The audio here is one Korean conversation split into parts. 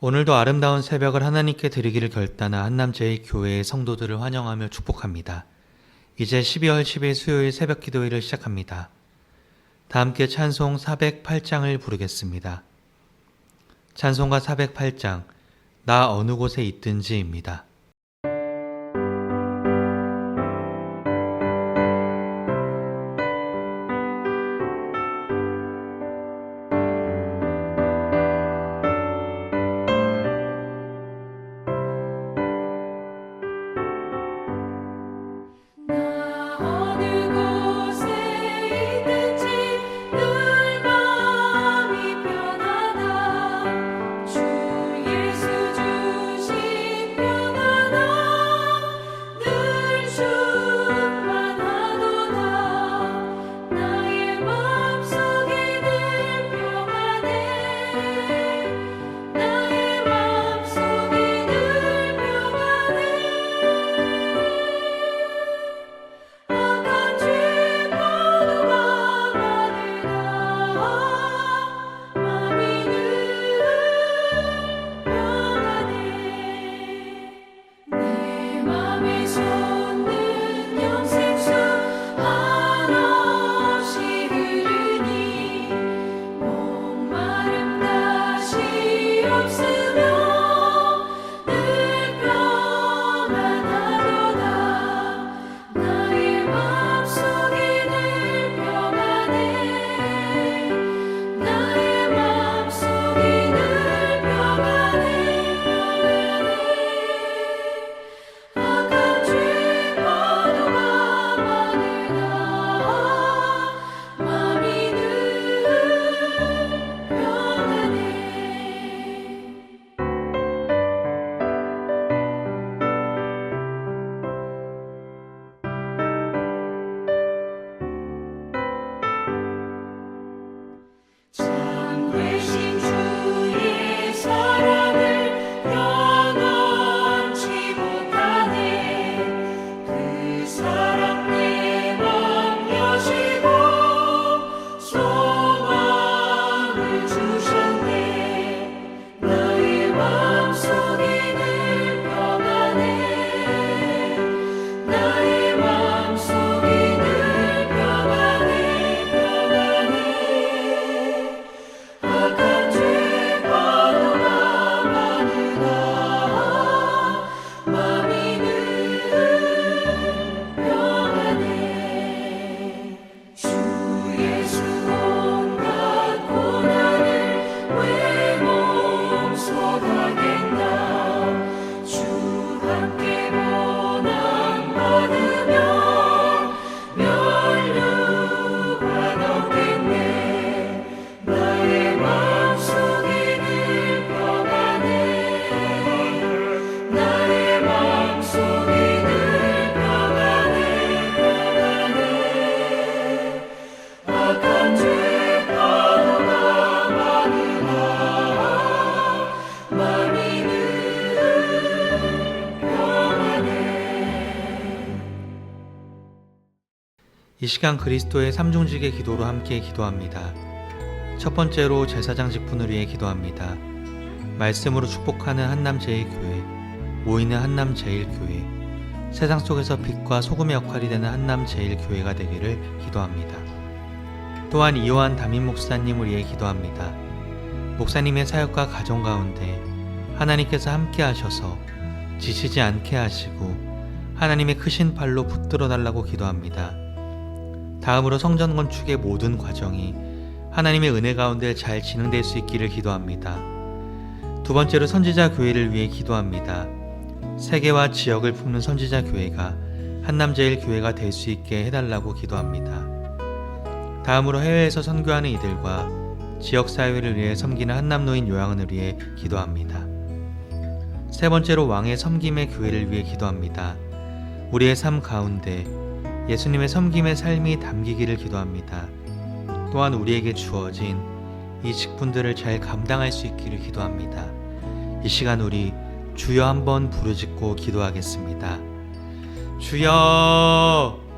오늘도 아름다운 새벽을 하나님께 드리기를 결단한 한남제일교회의 성도들을 환영하며 축복합니다. 이제 12월 10일 수요일 새벽 기도회를 시작합니다. 다 함께 찬송 408장을 부르겠습니다. 찬송가 408장, 나 어느 곳에 있든지입니다. 이 시간 그리스도의 삼중직의 기도로 함께 기도합니다. 첫 번째로 제사장 직분을 위해 기도합니다. 말씀으로 축복하는 한남제일교회, 모이는 한남제일교회, 세상 속에서 빛과 소금의 역할이 되는 한남제일교회가 되기를 기도합니다. 또한 이요한 담임 목사님을 위해 기도합니다. 목사님의 사역과 가정 가운데 하나님께서 함께 하셔서 지치지 않게 하시고 하나님의 크신 팔로 붙들어 달라고 기도합니다. 다음으로 성전 건축의 모든 과정이 하나님의 은혜 가운데 잘 진행될 수 있기를 기도합니다. 두 번째로 선지자 교회를 위해 기도합니다. 세계와 지역을 품는 선지자 교회가 한남제일교회가 될 수 있게 해달라고 기도합니다. 다음으로 해외에서 선교하는 이들과 지역사회를 위해 섬기는 한남노인 요양원을 위해 기도합니다. 세 번째로 왕의 섬김의 교회를 위해 기도합니다. 우리의 삶 가운데 예수님의 섬김의 삶이 담기기를 기도합니다. 또한 우리에게 주어진 이 직분들을 잘 감당할 수 있기를 기도합니다. 이 시간 우리 주여 한번 부르짖고 기도하겠습니다. 주여!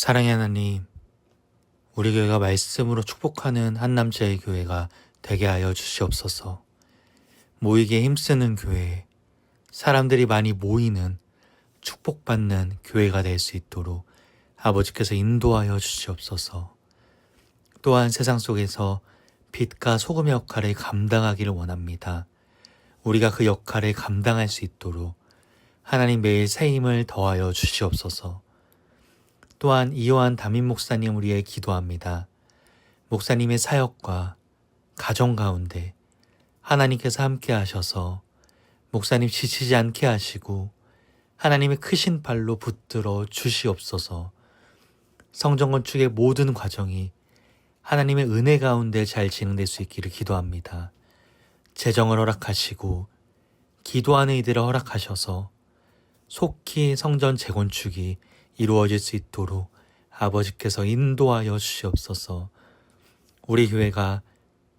사랑의 하나님, 우리 교회가 말씀으로 축복하는 한남제의 교회가 되게 하여 주시옵소서. 모이기에 힘쓰는 교회, 사람들이 많이 모이는 축복받는 교회가 될 수 있도록 아버지께서 인도하여 주시옵소서. 또한 세상 속에서 빛과 소금의 역할을 감당하기를 원합니다. 우리가 그 역할을 감당할 수 있도록 하나님 매일 새 힘을 더하여 주시옵소서. 또한 이요한 담임 목사님을 위해 기도합니다. 목사님의 사역과 가정 가운데 하나님께서 함께 하셔서 목사님 지치지 않게 하시고 하나님의 크신 발로 붙들어 주시옵소서. 성전 건축의 모든 과정이 하나님의 은혜 가운데 잘 진행될 수 있기를 기도합니다. 재정을 허락하시고 기도하는 이들을 허락하셔서 속히 성전 재건축이 이루어질 수 있도록 아버지께서 인도하여 주시옵소서. 우리 교회가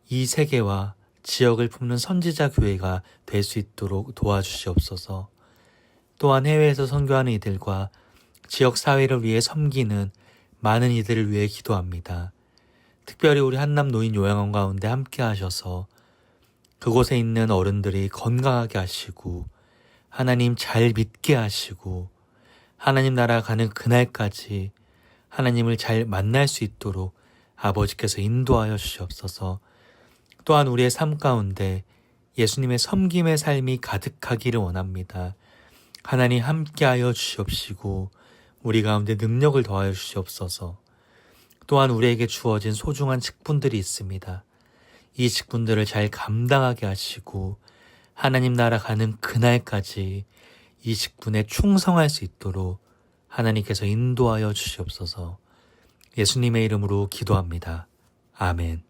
이 세계와 지역을 품는 선지자 교회가 될 수 있도록 도와주시옵소서. 또한 해외에서 선교하는 이들과 지역 사회를 위해 섬기는 많은 이들을 위해 기도합니다. 특별히 우리 한남 노인 요양원 가운데 함께 하셔서 그곳에 있는 어른들이 건강하게 하시고 하나님 잘 믿게 하시고 하나님 나라 가는 그날까지 하나님을 잘 만날 수 있도록 아버지께서 인도하여 주시옵소서. 또한 우리의 삶 가운데 예수님의 섬김의 삶이 가득하기를 원합니다. 하나님 함께하여 주시옵시고 우리 가운데 능력을 더하여 주시옵소서. 또한 우리에게 주어진 소중한 직분들이 있습니다. 이 직분들을 잘 감당하게 하시고 하나님 나라 가는 그날까지 이 직분에 충성할 수 있도록 하나님께서 인도하여 주시옵소서. 예수님의 이름으로 기도합니다. 아멘.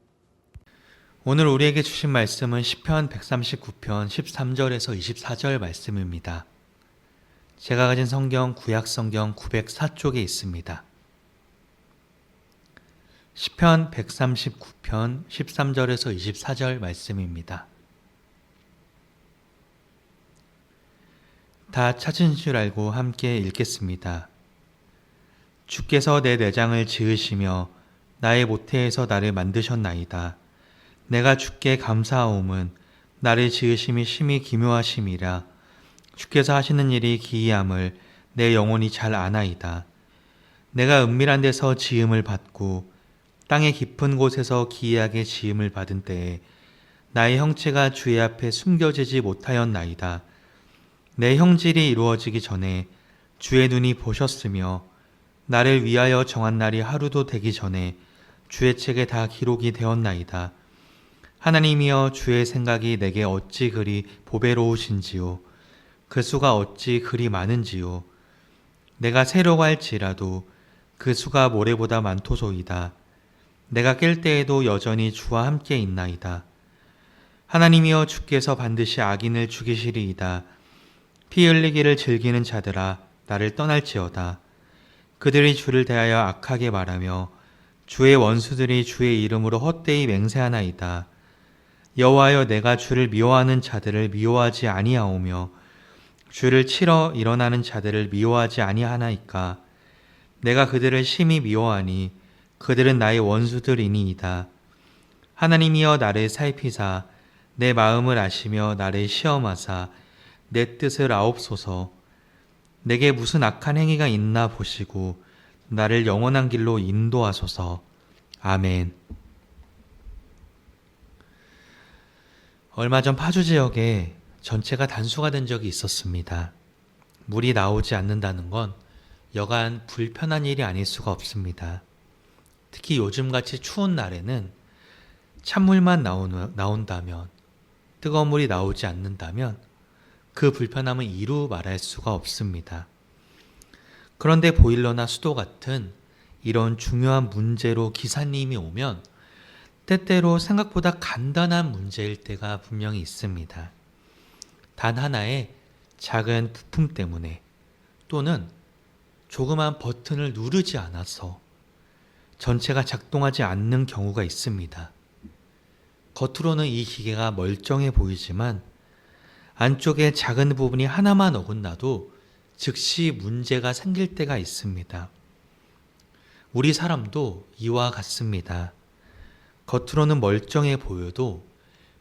오늘 우리에게 주신 말씀은 시편 139편 13절에서 24절 말씀입니다. 제가 가진 성경 구약 성경 904쪽에 있습니다. 시편 139편 13절에서 24절 말씀입니다. 다 찾은 줄 알고 함께 읽겠습니다. 주께서 내 내장을 지으시며 나의 모태에서 나를 만드셨나이다. 내가 주께 감사하옴은 나를 지으심이 심히 기묘하심이라. 주께서 하시는 일이 기이함을 내 영혼이 잘 아나이다. 내가 은밀한 데서 지음을 받고 땅의 깊은 곳에서 기이하게 지음을 받은 때에 나의 형체가 주의 앞에 숨겨지지 못하였나이다. 내 형질이 이루어지기 전에 주의 눈이 보셨으며 나를 위하여 정한 날이 하루도 되기 전에 주의 책에 다 기록이 되었나이다. 하나님이여, 주의 생각이 내게 어찌 그리 보배로우신지요. 그 수가 어찌 그리 많은지요. 내가 세려고 할지라도 그 수가 모래보다 많도소이다. 내가 깰 때에도 여전히 주와 함께 있나이다. 하나님이여, 주께서 반드시 악인을 죽이시리이다. 피 흘리기를 즐기는 자들아, 나를 떠날지어다. 그들이 주를 대하여 악하게 말하며 주의 원수들이 주의 이름으로 헛되이 맹세하나이다. 여호와여, 내가 주를 미워하는 자들을 미워하지 아니하오며 주를 치러 일어나는 자들을 미워하지 아니하나이까. 내가 그들을 심히 미워하니 그들은 나의 원수들이니이다. 하나님이여, 나를 살피사 내 마음을 아시며 나를 시험하사 내 뜻을 아옵소서. 내게 무슨 악한 행위가 있나 보시고 나를 영원한 길로 인도하소서. 아멘. 얼마 전 파주 지역에 전체가 단수가 된 적이 있었습니다. 물이 나오지 않는다는 건 여간 불편한 일이 아닐 수가 없습니다. 특히 요즘같이 추운 날에는 찬물만 나온다면, 뜨거운 물이 나오지 않는다면 그 불편함은 이루 말할 수가 없습니다. 그런데 보일러나 수도 같은 이런 중요한 문제로 기사님이 오면 때때로 생각보다 간단한 문제일 때가 분명히 있습니다. 단 하나의 작은 부품 때문에 또는 조그만 버튼을 누르지 않아서 전체가 작동하지 않는 경우가 있습니다. 겉으로는 이 기계가 멀쩡해 보이지만 안쪽에 작은 부분이 하나만 어긋나도 즉시 문제가 생길 때가 있습니다. 우리 사람도 이와 같습니다. 겉으로는 멀쩡해 보여도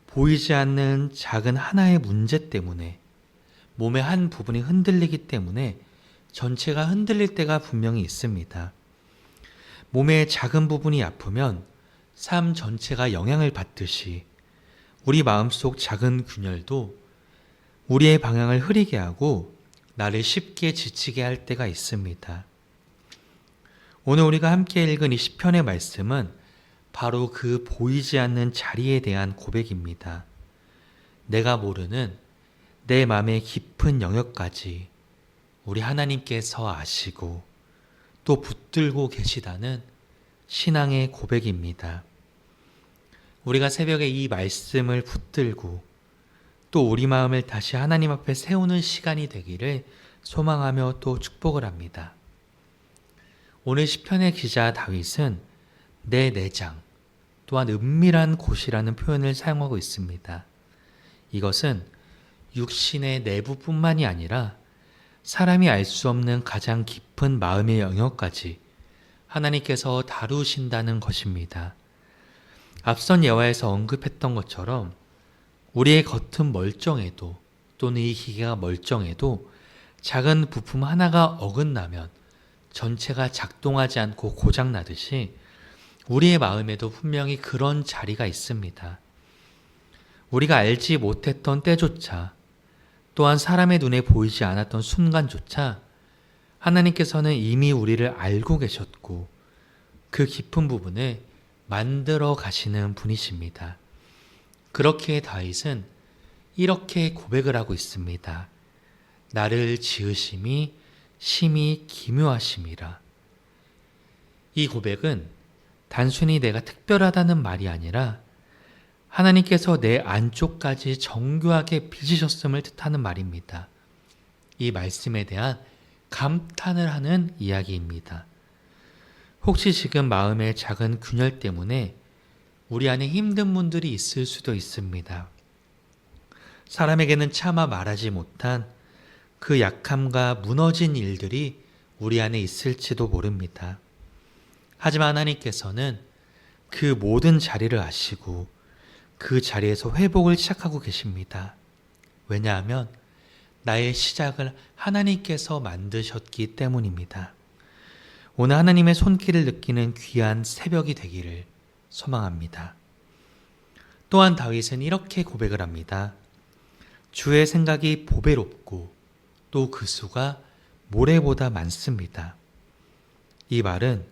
보이지 않는 작은 하나의 문제 때문에 몸의 한 부분이 흔들리기 때문에 전체가 흔들릴 때가 분명히 있습니다. 몸의 작은 부분이 아프면 삶 전체가 영향을 받듯이 우리 마음속 작은 균열도 우리의 방향을 흐리게 하고 나를 쉽게 지치게 할 때가 있습니다. 오늘 우리가 함께 읽은 이 시편의 말씀은 바로 그 보이지 않는 자리에 대한 고백입니다. 내가 모르는 내 마음의 깊은 영역까지 우리 하나님께서 아시고 또 붙들고 계시다는 신앙의 고백입니다. 우리가 새벽에 이 말씀을 붙들고 또 우리 마음을 다시 하나님 앞에 세우는 시간이 되기를 소망하며 또 축복을 합니다. 오늘 시편의 기자 다윗은 내 내장 또한 은밀한 곳이라는 표현을 사용하고 있습니다. 이것은 육신의 내부뿐만이 아니라 사람이 알 수 없는 가장 깊은 마음의 영역까지 하나님께서 다루신다는 것입니다. 앞선 예화에서 언급했던 것처럼 우리의 겉은 멀쩡해도 또는 이 기계가 멀쩡해도 작은 부품 하나가 어긋나면 전체가 작동하지 않고 고장나듯이 우리의 마음에도 분명히 그런 자리가 있습니다. 우리가 알지 못했던 때조차 또한 사람의 눈에 보이지 않았던 순간조차 하나님께서는 이미 우리를 알고 계셨고 그 깊은 부분을 만들어 가시는 분이십니다. 그렇기에 다윗은 이렇게 고백을 하고 있습니다. 나를 지으심이 심히 기묘하심이라. 이 고백은 단순히 내가 특별하다는 말이 아니라 하나님께서 내 안쪽까지 정교하게 빚으셨음을 뜻하는 말입니다. 이 말씀에 대한 감탄을 하는 이야기입니다. 혹시 지금 마음의 작은 균열 때문에 우리 안에 힘든 분들이 있을 수도 있습니다. 사람에게는 차마 말하지 못한 그 약함과 무너진 일들이 우리 안에 있을지도 모릅니다. 하지만 하나님께서는 그 모든 자리를 아시고 그 자리에서 회복을 시작하고 계십니다. 왜냐하면 나의 시작을 하나님께서 만드셨기 때문입니다. 오늘 하나님의 손길을 느끼는 귀한 새벽이 되기를 소망합니다. 또한 다윗은 이렇게 고백을 합니다. 주의 생각이 보배롭고 또 그 수가 모래보다 많습니다. 이 말은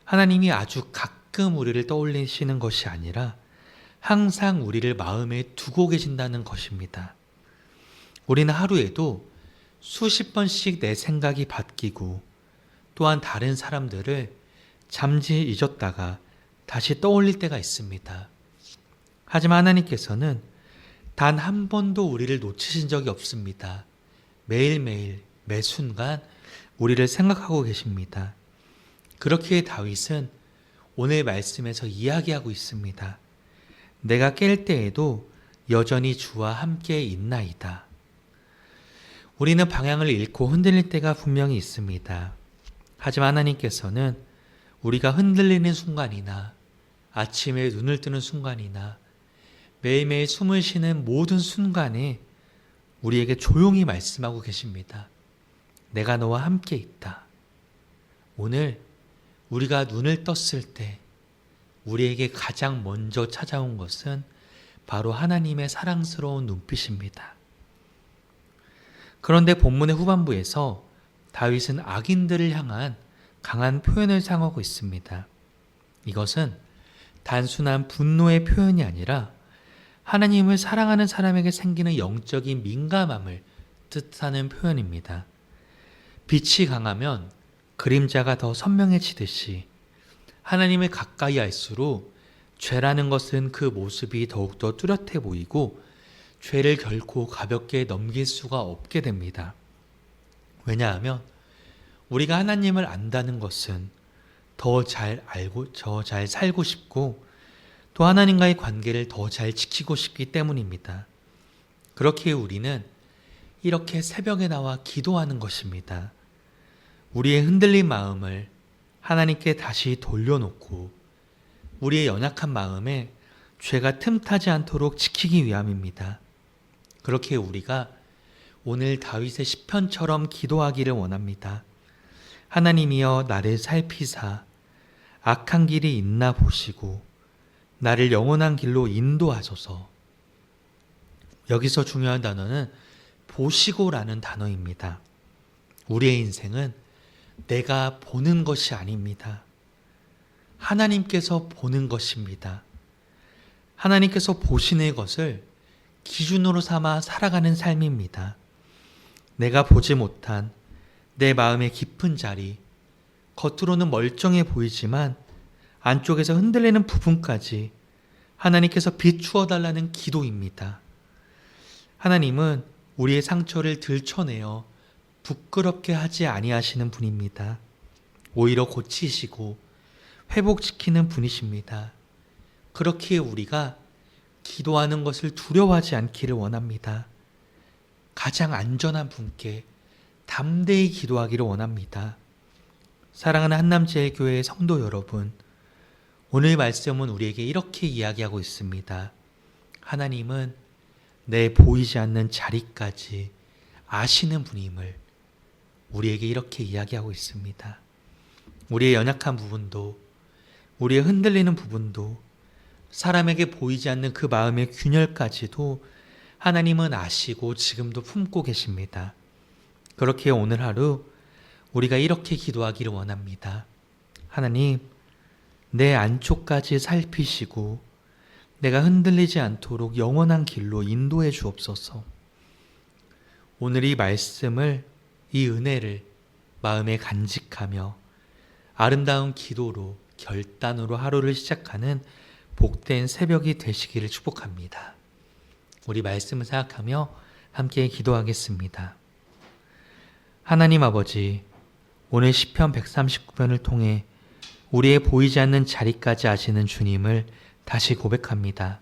하나님이 아주 가끔 우리를 떠올리시는 것이 아니라 항상 우리를 마음에 두고 계신다는 것입니다. 우리는 하루에도 수십 번씩 내 생각이 바뀌고 또한 다른 사람들을 잠시 잊었다가 다시 떠올릴 때가 있습니다. 하지만 하나님께서는 단 한 번도 우리를 놓치신 적이 없습니다. 매일매일 매 순간 우리를 생각하고 계십니다. 그렇기에 다윗은 오늘 말씀에서 이야기하고 있습니다. 내가 깰 때에도 여전히 주와 함께 있나이다. 우리는 방향을 잃고 흔들릴 때가 분명히 있습니다. 하지만 하나님께서는 우리가 흔들리는 순간이나 아침에 눈을 뜨는 순간이나 매일매일 숨을 쉬는 모든 순간에 우리에게 조용히 말씀하고 계십니다. 내가 너와 함께 있다. 오늘 우리가 눈을 떴을 때 우리에게 가장 먼저 찾아온 것은 바로 하나님의 사랑스러운 눈빛입니다. 그런데 본문의 후반부에서 다윗은 악인들을 향한 강한 표현을 사용하고 있습니다. 이것은 단순한 분노의 표현이 아니라 하나님을 사랑하는 사람에게 생기는 영적인 민감함을 뜻하는 표현입니다. 빛이 강하면 그림자가 더 선명해지듯이 하나님을 가까이 할수록 죄라는 것은 그 모습이 더욱더 뚜렷해 보이고 죄를 결코 가볍게 넘길 수가 없게 됩니다. 왜냐하면 우리가 하나님을 안다는 것은 더 잘 알고 더 잘 살고 싶고 또 하나님과의 관계를 더 잘 지키고 싶기 때문입니다. 그렇기에 우리는 이렇게 새벽에 나와 기도하는 것입니다. 우리의 흔들린 마음을 하나님께 다시 돌려놓고 우리의 연약한 마음에 죄가 틈타지 않도록 지키기 위함입니다. 그렇게 우리가 오늘 다윗의 시편처럼 기도하기를 원합니다. 하나님이여 나를 살피사 악한 길이 있나 보시고 나를 영원한 길로 인도하소서. 여기서 중요한 단어는 보시고라는 단어입니다. 우리의 인생은 내가 보는 것이 아닙니다. 하나님께서 보는 것입니다. 하나님께서 보시는 것을 기준으로 삼아 살아가는 삶입니다. 내가 보지 못한 내 마음의 깊은 자리, 겉으로는 멀쩡해 보이지만 안쪽에서 흔들리는 부분까지 하나님께서 비추어 달라는 기도입니다. 하나님은 우리의 상처를 들춰내어 부끄럽게 하지 아니하시는 분입니다. 오히려 고치시고 회복시키는 분이십니다. 그렇기에 우리가 기도하는 것을 두려워하지 않기를 원합니다. 가장 안전한 분께 담대히 기도하기를 원합니다. 사랑하는 한남제일교회의 성도 여러분, 오늘 말씀은 우리에게 이렇게 이야기하고 있습니다. 하나님은 내 보이지 않는 자리까지 아시는 분임을 우리에게 이렇게 이야기하고 있습니다. 우리의 연약한 부분도, 우리의 흔들리는 부분도, 사람에게 보이지 않는 그 마음의 균열까지도 하나님은 아시고 지금도 품고 계십니다. 그렇게 오늘 하루 우리가 이렇게 기도하기를 원합니다. 하나님, 내 안쪽까지 살피시고 내가 흔들리지 않도록 영원한 길로 인도해 주옵소서. 오늘 이 말씀을, 이 은혜를 마음에 간직하며 아름다운 기도로, 결단으로 하루를 시작하는 복된 새벽이 되시기를 축복합니다. 우리 말씀을 생각하며 함께 기도하겠습니다. 하나님 아버지, 오늘 시편 139편을 통해 우리의 보이지 않는 자리까지 아시는 주님을 다시 고백합니다.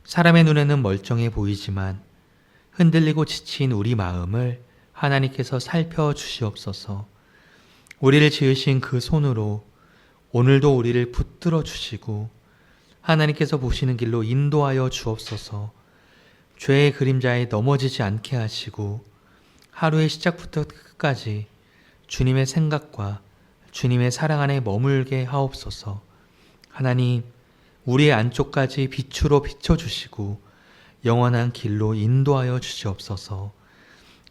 사람의 눈에는 멀쩡해 보이지만 흔들리고 지친 우리 마음을 하나님께서 살펴주시옵소서. 우리를 지으신 그 손으로 오늘도 우리를 붙들어 주시고 하나님께서 보시는 길로 인도하여 주옵소서. 죄의 그림자에 넘어지지 않게 하시고 하루의 시작부터 끝까지 주님의 생각과 주님의 사랑 안에 머물게 하옵소서. 하나님, 우리의 안쪽까지 빛으로 비춰주시고 영원한 길로 인도하여 주시옵소서.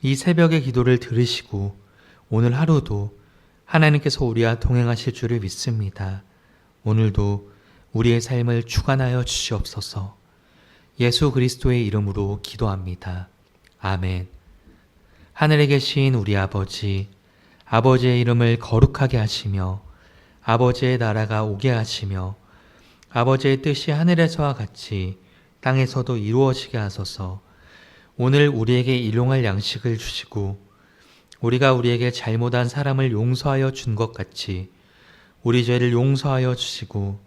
이 새벽의 기도를 들으시고 오늘 하루도 하나님께서 우리와 동행하실 줄을 믿습니다. 오늘도 우리의 삶을 주관하여 주시옵소서. 예수 그리스도의 이름으로 기도합니다. 아멘. 하늘에 계신 우리 아버지, 아버지의 이름을 거룩하게 하시며 아버지의 나라가 오게 하시며 아버지의 뜻이 하늘에서와 같이 땅에서도 이루어지게 하소서. 오늘 우리에게 일용할 양식을 주시고 우리가 우리에게 잘못한 사람을 용서하여 준 것 같이 우리 죄를 용서하여 주시고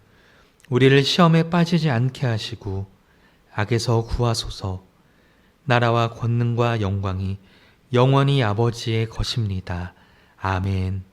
우리를 시험에 빠지지 않게 하시고 악에서 구하소서. 나라와 권능과 영광이 영원히 아버지의 것입니다. 아멘.